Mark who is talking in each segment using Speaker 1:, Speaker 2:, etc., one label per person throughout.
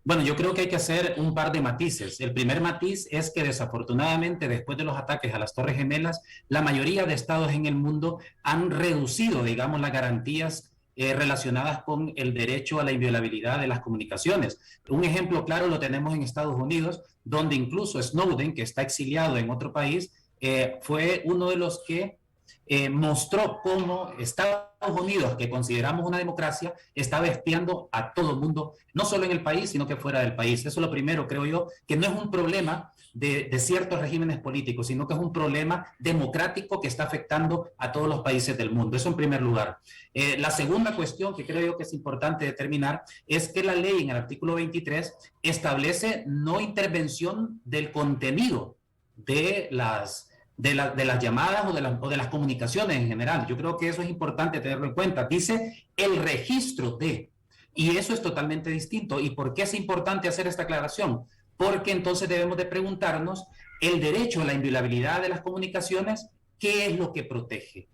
Speaker 1: Bueno, yo creo que hay que hacer un par de matices. El primer matiz es que desafortunadamente después de los ataques a las Torres Gemelas, la mayoría de estados en el mundo han reducido, digamos, las garantías relacionadas con el derecho a la inviolabilidad de las comunicaciones. Un ejemplo claro lo tenemos en Estados Unidos, donde incluso Snowden, que está exiliado en otro país, fue uno de los que mostró cómo Estados Unidos, que consideramos una democracia, estaba espiando a todo el mundo, no solo en el país, sino que fuera del país. Eso es lo primero, creo yo, que no es un problema de ciertos regímenes políticos, sino que es un problema democrático que está afectando a todos los países del mundo. Eso en primer lugar. La segunda cuestión que creo yo que es importante determinar es que la ley en el artículo 23 establece no intervención del contenido de las llamadas o de las comunicaciones en general. Yo creo que eso es importante tenerlo en cuenta. Dice el registro de, y eso es totalmente distinto. ¿Y por qué es importante hacer esta aclaración? Porque entonces debemos de preguntarnos el derecho a la inviolabilidad de las comunicaciones, ¿qué es lo que protege?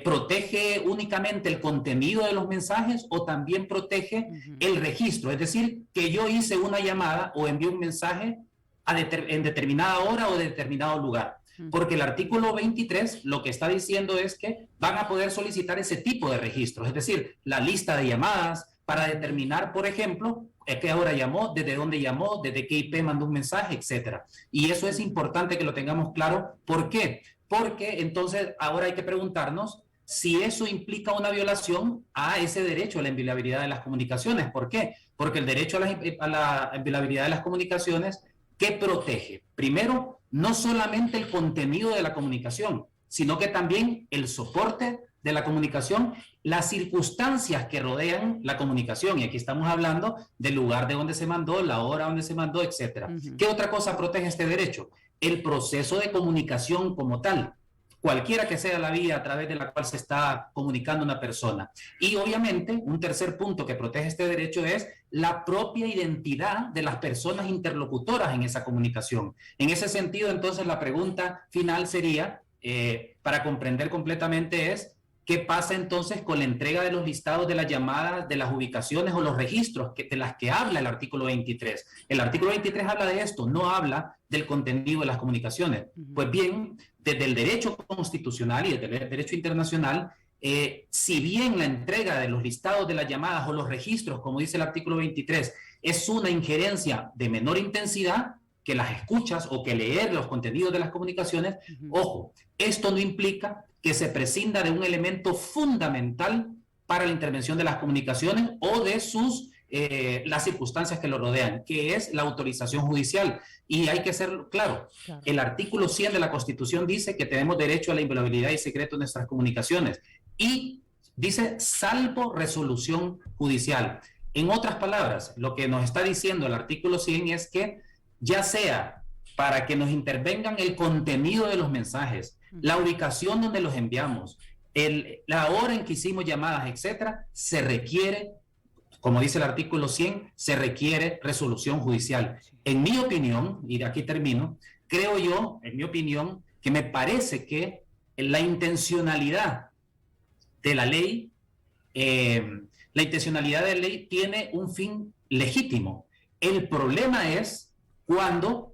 Speaker 1: ¿Protege únicamente el contenido de los mensajes o también protege el registro? Es decir, que yo hice una llamada o envié un mensaje en determinada hora o de determinado lugar. Porque el artículo 23 lo que está diciendo es que van a poder solicitar ese tipo de registros, es decir, la lista de llamadas para determinar, por ejemplo, a qué hora llamó, desde dónde llamó, desde qué IP mandó un mensaje, etcétera. Y eso es importante que lo tengamos claro. ¿Por qué? Porque entonces ahora hay que preguntarnos si eso implica una violación a ese derecho a la inviolabilidad de las comunicaciones. ¿Por qué? Porque el derecho a la inviolabilidad de las comunicaciones, ¿qué protege? Primero, no solamente el contenido de la comunicación, sino que también el soporte de la comunicación, las circunstancias que rodean la comunicación. Y aquí estamos hablando del lugar de donde se mandó, la hora donde se mandó, etcétera. ¿Qué otra cosa protege este derecho? El proceso de comunicación como tal, cualquiera que sea la vía a través de la cual se está comunicando una persona. Y obviamente, un tercer punto que protege este derecho es la propia identidad de las personas interlocutoras en esa comunicación. En ese sentido, entonces, la pregunta final sería, para comprender completamente, es ¿qué pasa entonces con la entrega de los listados de las llamadas, de las ubicaciones o los registros de las que habla el artículo 23? El artículo 23 habla de esto, no habla del contenido de las comunicaciones. Pues bien, desde el derecho constitucional y desde el derecho internacional, si bien la entrega de los listados de las llamadas o los registros, como dice el artículo 23, es una injerencia de menor intensidad que las escuchas o que leer los contenidos de las comunicaciones, ojo, esto no implica que se prescinda de un elemento fundamental para la intervención de las comunicaciones o de las circunstancias que lo rodean, que es la autorización judicial. Y hay que ser claro, el artículo 100 de la Constitución dice que tenemos derecho a la inviolabilidad y secreto de nuestras comunicaciones. Y dice, salvo resolución judicial. En otras palabras, lo que nos está diciendo el artículo 100 es que ya sea para que nos intervengan el contenido de los mensajes, la ubicación donde los enviamos, la hora en que hicimos llamadas, etcétera, se requiere, como dice el artículo 100, se requiere resolución judicial. En mi opinión, y de aquí termino, creo yo, en mi opinión, que me parece que la intencionalidad de la ley, tiene un fin legítimo. El problema es cuando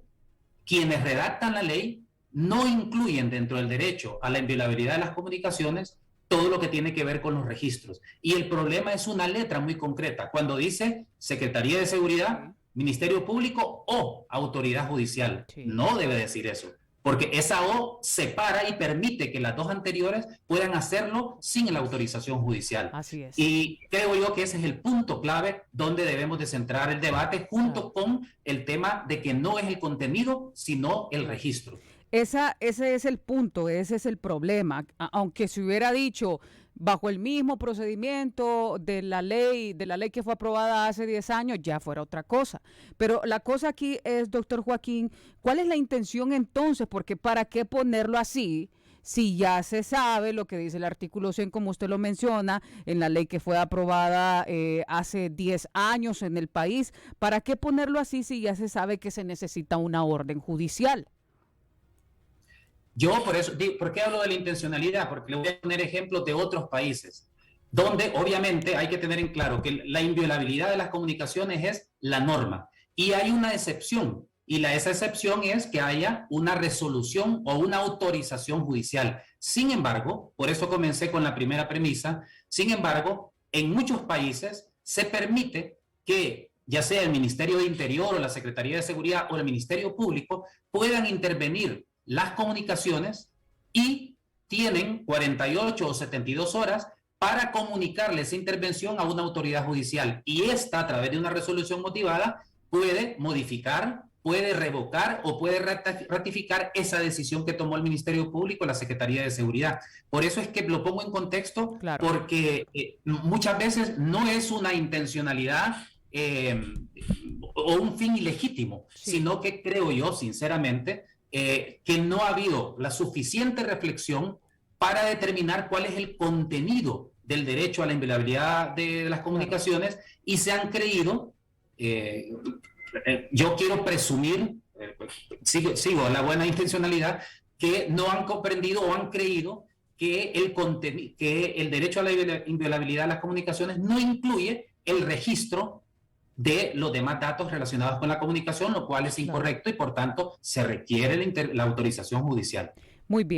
Speaker 1: quienes redactan la ley no incluyen dentro del derecho a la inviolabilidad de las comunicaciones todo lo que tiene que ver con los registros. Y el problema es una letra muy concreta, cuando dice Secretaría de Seguridad, Ministerio Público o Autoridad Judicial. No debe decir eso, porque esa O separa y permite que las dos anteriores puedan hacerlo sin la autorización judicial.
Speaker 2: Así es.
Speaker 1: Y creo yo que ese es el punto clave donde debemos de centrar el debate, junto con el tema de que no es el contenido, sino el registro.
Speaker 2: Ese es el punto, ese es el problema. Aunque se hubiera dicho bajo el mismo procedimiento de la ley que fue aprobada hace 10 años, ya fuera otra cosa. Pero la cosa aquí es, doctor Joaquín, ¿cuál es la intención entonces? Porque ¿para qué ponerlo así? Si ya se sabe lo que dice el artículo 100, como usted lo menciona, en la ley que fue aprobada hace 10 años en el país, ¿para qué ponerlo así si ya se sabe que se necesita una orden judicial?
Speaker 1: Yo por eso, ¿por qué hablo de la intencionalidad? Porque le voy a poner ejemplos de otros países, donde obviamente hay que tener en claro que la inviolabilidad de las comunicaciones es la norma. y hay una excepción. Y esa excepción es que haya una resolución o una autorización judicial. Sin embargo, por eso comencé con la primera premisa, sin embargo, en muchos países se permite que ya sea el Ministerio de Interior o la Secretaría de Seguridad o el Ministerio Público puedan intervenir las comunicaciones y tienen 48 o 72 horas para comunicarle esa intervención a una autoridad judicial. Y esta, a través de una resolución motivada, puede modificar, puede revocar o puede ratificar esa decisión que tomó el Ministerio Público, la Secretaría de Seguridad. Por eso es que lo pongo en contexto,
Speaker 2: Claro.
Speaker 1: porque muchas veces no es una intencionalidad o un fin ilegítimo,
Speaker 2: Sí.
Speaker 1: sino que creo yo, sinceramente, que no ha habido la suficiente reflexión para determinar cuál es el contenido del derecho a la inviolabilidad de las comunicaciones, claro, y se han creído, yo quiero presumir, sigo la buena intencionalidad, que no han comprendido o han creído que el derecho a la inviolabilidad de las comunicaciones no incluye el registro de los demás datos relacionados con la comunicación, lo cual es incorrecto, claro, y por tanto se requiere la autorización judicial.
Speaker 2: Muy bien.